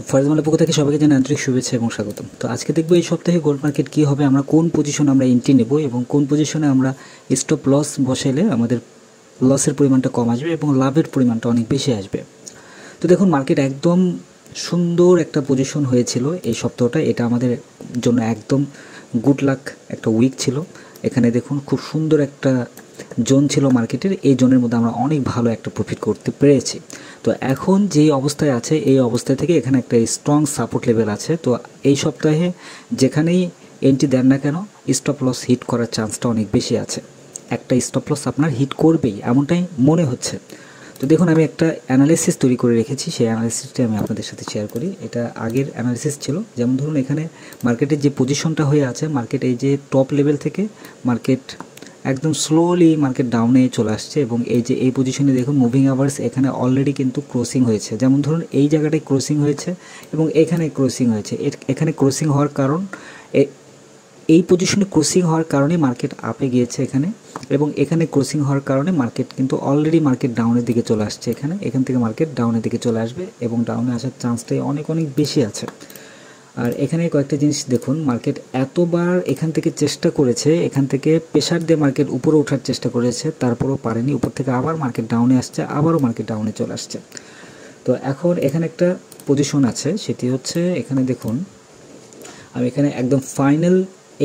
তো ফয়জমালের পক্ষ থেকে সবাইকে জানাই আন্তরিক শুভেচ্ছা এবং স্বাগতম। তো আজকে দেখবো এই সপ্তাহে গোল্ড মার্কেট কী হবে, আমরা কোন পজিশনে আমরা এন্ট্রি নেব এবং কোন পজিশনে আমরা স্টপ লস বসাইলে আমাদের লসের পরিমাণটা কম আসবে এবং লাভের পরিমাণটা অনেক বেশি আসবে। তো দেখুন, মার্কেট একদম সুন্দর একটা পজিশন হয়েছিল এই সপ্তাহটা, এটা আমাদের জন্য একদম গুড লাক একটা উইক ছিল। এখানে দেখুন খুব সুন্দর একটা জোন ছিল মার্কেটের, এই জোনের মধ্যে আমরা অনেক ভালো একটা প্রফিট করতে পেরেছি। তো এখন যেই অবস্থায় আছে এই অবস্থা থেকে এখানে একটা স্ট্রং সাপোর্ট লেভেল আছে। তো এই সপ্তাহে যেখানেই এন্ট্রি দেন না কেন স্টপ লস হিট করার চান্সটা অনেক বেশি আছে। একটা স্টপ লস আপনার হিট করবেই এমনটাই মনে হচ্ছে। তো দেখুন, আমি একটা অ্যানালিসিস তৈরি করে রেখেছি, সেই অ্যানালিসিসটি আমি আপনাদের সাথে শেয়ার করি। এটা আগের অ্যানালিসিস ছিল। যেমন ধরুন, এখানে মার্কেটের যে পজিশনটা হয়ে আছে, মার্কেট এই যে টপ লেভেল থেকে মার্কেট একদম স্লোলি মার্কেট ডাউনে চলে আসছে এবং এই যে এই পজিশনে দেখুন মুভিং আওয়ার্স এখানে অলরেডি কিন্তু ক্রসিং হয়েছে। যেমন ধরুন এই জায়গাটায় ক্রসিং হয়েছে এবং এখানে ক্রসিং হয়েছে। এখানে ক্রসিং হওয়ার কারণ, এই পজিশনে ক্রসিং হওয়ার কারণে মার্কেট আপে গিয়েছে এখানে, এবং এখানে ক্রসিং হওয়ার কারণে মার্কেট কিন্তু অলরেডি মার্কেট ডাউনের দিকে চলে আসছে। এখান থেকে মার্কেট ডাউনের দিকে চলে আসবে এবং ডাউনে আসার চান্সটাই অনেক অনেক বেশি আছে। আর এখানে কয়েকটা জিনিস দেখুন, মার্কেট এতবার এখান থেকে চেষ্টা করেছে, এখান থেকে প্রেশার দিয়ে মার্কেট উপরে ওঠার চেষ্টা করেছে, তারপরেও পারেনি। উপর থেকে আবার মার্কেট ডাউনে আসছে, আবারও মার্কেট ডাউনে চলে আসছে। তো এখন এখানে একটা পজিশন আছে, সেটি হচ্ছে এখানে দেখুন, আমি এখানে একদম ফাইনাল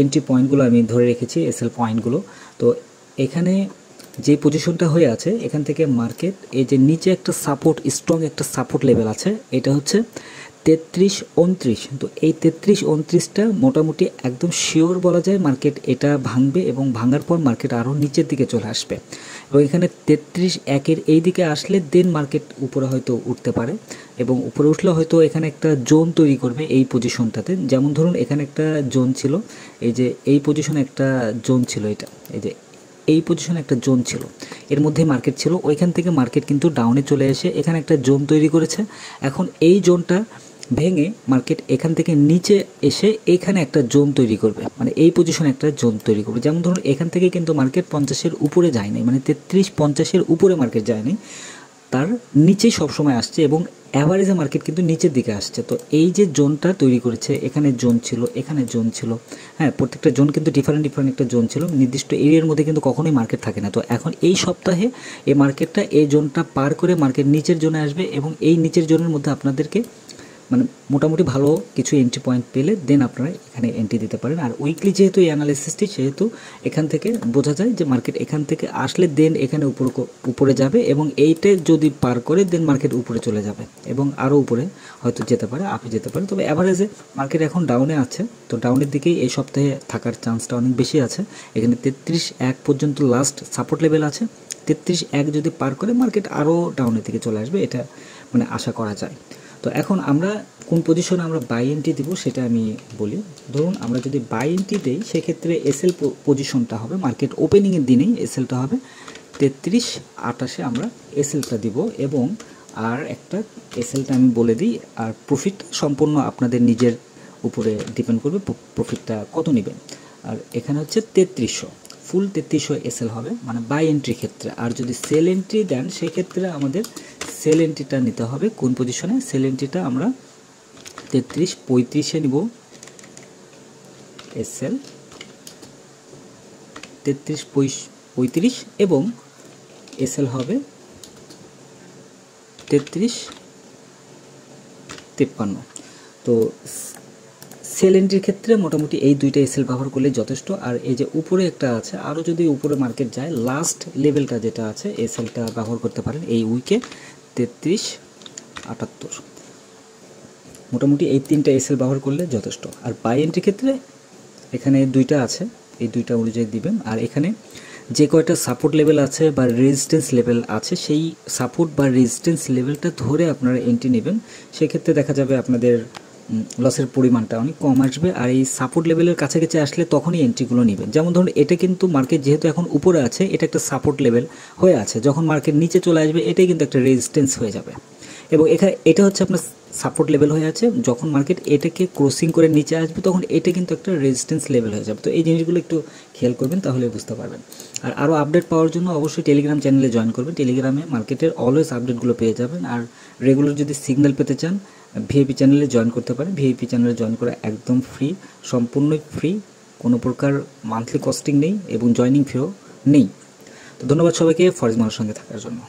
এন্ট্রি পয়েন্টগুলো আমি ধরে রেখেছি, এসএল পয়েন্টগুলো। তো এখানে যে পজিশনটা হয়ে আছে এখান থেকে মার্কেট এই যে নিচে একটা সাপোর্ট, স্ট্রং একটা সাপোর্ট লেভেল আছে, এটা হচ্ছে 33-29। তো এই 33-29টা মোটামুটি একদম শিওর বলা যায় মার্কেট এটা ভাঙবে এবং ভাঙার পর মার্কেট আরও নিচের দিকে চলে আসবে। এবং এখানে 33-1 এই দিকে আসলে দেন মার্কেট উপরে হয়তো উঠতে পারে, এবং উপরে উঠলে হয়তো এখানে একটা জোন তৈরি করবে এই পজিশনটাতে। যেমন ধরুন এখানে একটা জোন ছিল, এই যে এই পজিশনে একটা জোন ছিল, এটা এই যে এই পজিশনে একটা জোন ছিল, এর মধ্যে মার্কেট ছিল। ওইখান থেকে মার্কেট কিন্তু ডাউনে চলে এসে এখানে একটা জোন তৈরি করেছে। এখন এই জোনটা ভেঙে মার্কেট এখান থেকে নিচে এসে এখানে একটা জোন তৈরি করবে, মানে এই পজিশনে একটা জোন তৈরি করবে। যেমন ধরুন এখান থেকে কিন্তু মার্কেট 50-এর উপরে যায়নি, মানে 33-50-এর উপরে মার্কেট যায়নি, তার নিচেই সবসময় আসছে এবং অ্যাভারেজে মার্কেট কিন্তু নিচের দিকে আসছে। তো এই যে জোনটা তৈরি করেছে, এখানে জোন ছিল, এখানে জোন ছিল, হ্যাঁ, প্রত্যেকটা জোন কিন্তু ডিফারেন্ট একটা জোন ছিল, নির্দিষ্ট এরিয়ার মধ্যে কিন্তু কখনোই মার্কেট থাকে না। তো এখন এই সপ্তাহে এই মার্কেটটা এই জোনটা পার করে মার্কেট নিচের জোনে আসবে এবং এই নিচের জোনের মধ্যে আপনাদেরকে মানে মোটামুটি ভালো কিছু এন্ট্রি পয়েন্ট পেলে দেন আপনারা এখানে এন্ট্রি দিতে পারেন। আর উইকলি যেহেতু এই অ্যানালিসিসটি, সেহেতু এখান থেকে বোঝা যায় যে মার্কেট এখান থেকে আসলে দেন এখানে উপরে যাবে এবং এইটা যদি পার করে দেন মার্কেট উপরে চলে যাবে এবং আরও উপরে হয়তো যেতে পারে, আপে যেতে পারে। তবে অ্যাভারেজে মার্কেট এখন ডাউনে আছে, তো ডাউনের দিকেই এই সপ্তাহে থাকার চান্সটা অনেক বেশি আছে। এখানে 33-1 পর্যন্ত লাস্ট সাপোর্ট লেভেল আছে। 33-1 যদি পার করে মার্কেট আরও ডাউনের দিকে চলে আসবে, এটা মানে আশা করা যায়। তো এখন আমরা কোন পজিশনে আমরা বাই এন্ট্রি দেবো সেটা আমি বলি। ধরুন আমরা যদি বাই এন্ট্রি দিই, সেক্ষেত্রে এসএল পজিশনটা হবে মার্কেট ওপেনিংয়ের দিনেই এসএলটা হবে 33-28 আমরা এসএলটা দিব, এবং আর একটা এসএলটা আমি বলে দিই। আর প্রফিট সম্পূর্ণ আপনাদের নিজের উপরে ডিপেন্ড করবে প্রফিটটা কত নেবেন। আর এখানে হচ্ছে 3300, ফুল 3300 এসএল হবে মানে বাই এন্ট্রির ক্ষেত্রে। আর যদি সেল এন্ট্রি দেন সেক্ষেত্রে আমাদের সেল এন্ট্রিটা নিতে হবে কোন পজিশনে, সেল এন্ট্রিটা আমরা 33-35 নিব এসএল, 33-35 এবং এসএল হবে 33-53। তো সেল এন্ট্রির ক্ষেত্রে মোটামুটি এই দুইটা এসএল ব্যবহার করলে যথেষ্ট। আর এই যে উপরে একটা আছে, আরও যদি উপরে মার্কেট যায় লাস্ট লেভেলটা যেটা আছে এসএলটা ব্যবহার করতে পারেন এই উইকে 33-78। মোটামুটি এই তিনটা এসএল ব্যবহার করলে যথেষ্ট। আর বাই এন্ট্রির ক্ষেত্রে এখানে দুইটা আছে, এই দুইটা অনুযায়ী দিবেন। আর এখানে যে কয়টা সাপোর্ট লেভেল আছে বা রেজিস্ট্যান্স লেভেল আছে, সেই সাপোর্ট বা রেজিস্ট্যান্স লেভেলটা ধরে আপনারা এন্ট্রি নেবেন। সেক্ষেত্রে দেখা যাবে আপনাদের লসের পরিমাণটা অনেক কম আসবে। আর এই সাপোর্ট লেভেলের কাছাকাছি আসলে তখনই এন্ট্রিগুলো নেবেন। যেমন ধরুন এটা কিন্তু মার্কেট যেহেতু এখন উপরে আছে, এটা একটা সাপোর্ট লেভেল হয়ে আছে, যখন মার্কেট নিচে চলে আসবে এটাই কিন্তু একটা রেজিস্ট্যান্স হয়ে যাবে। এবং এখানে এটা হচ্ছে আপনার সাপোর্ট লেভেল হয়ে আছে, যখন মার্কেট এটাকে ক্রসিং করে নিচে আসবে তখন এটা কিন্তু একটা রেজিস্ট্যান্স লেভেল হয়ে যাবে। তো এই জিনিসগুলো একটু খেয়াল করবেন, তাহলে বুঝতে পারবেন। আর আরও আপডেট পাওয়ার জন্য অবশ্যই টেলিগ্রাম চ্যানেলে জয়েন করবেন। টেলিগ্রামে মার্কেটের অলওয়েজ আপডেটগুলো পেয়ে যাবেন। আর রেগুলার যদি সিগন্যাল পেতে চান ভিআইপি চ্যানেলে জয়েন করতে পারেন। ভিআইপি চ্যানেলে জয়েন করা একদম ফ্রি, সম্পূর্ণই ফ্রি, কোনো প্রকার মান্থলি কস্টিং নেই এবং জয়নিং ফিও নেই। তো ধন্যবাদ সবাইকে ফরেজ মানের সঙ্গে থাকার জন্য।